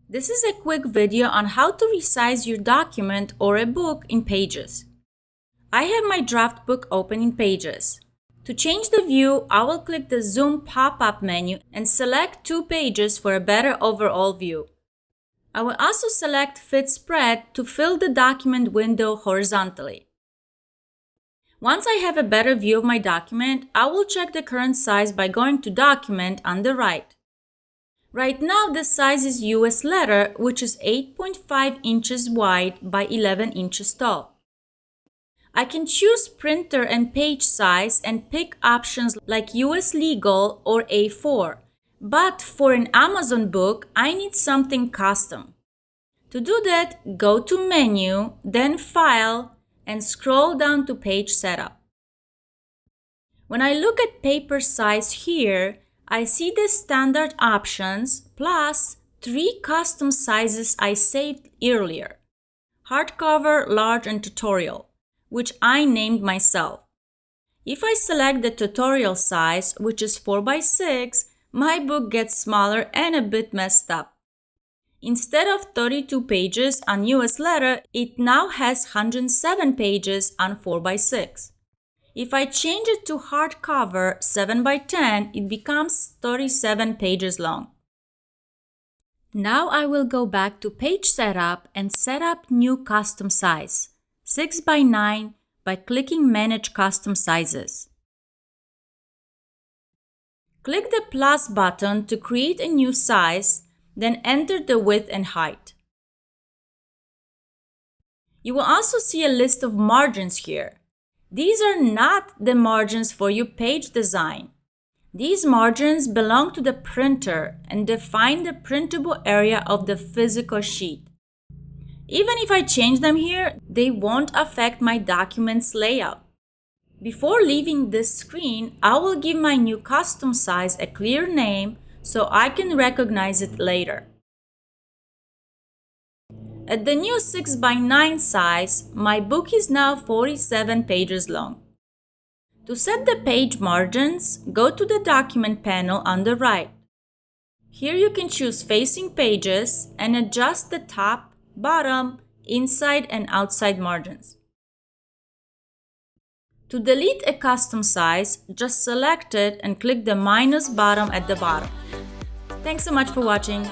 This is a quick video on how to resize your document or a book in Pages. I have my draft book open in Pages. To change the view, I will click the Zoom pop-up menu and select 2 pages for a better overall view. I will also select Fit Spread to fill the document window horizontally. Once I have a better view of my document, I will check the current size by going to Document on the right. Right now, the size is US letter, which is 8.5 inches wide by 11 inches tall. I can choose printer and page size and pick options like US Legal or A4. But for an Amazon book, I need something custom. To do that, go to Menu, then File, and scroll down to Page Setup. When I look at paper size here, I see the standard options plus 3 custom sizes I saved earlier: hardcover, large, and tutorial, which I named myself. If I select the tutorial size, which is 4x6, my book gets smaller and a bit messed up. Instead of 32 pages on US letter, it now has 107 pages on 4x6. If I change it to hardcover 7x10, it becomes 37 pages long. Now I will go back to Page Setup and set up new custom size, 6x9, by clicking Manage Custom Sizes. Click the plus button to create a new size, then enter the width and height. You will also see a list of margins here. These are not the margins for your page design. These margins belong to the printer and define the printable area of the physical sheet. Even if I change them here, they won't affect my document's layout. Before leaving this screen, I will give my new custom size a clear name so I can recognize it later. At the new 6x9 size, my book is now 47 pages long. To set the page margins, go to the Document panel on the right. Here you can choose Facing Pages and adjust the top, bottom, inside, and outside margins. To delete a custom size, just select it and click the minus button at the bottom. Thanks so much for watching.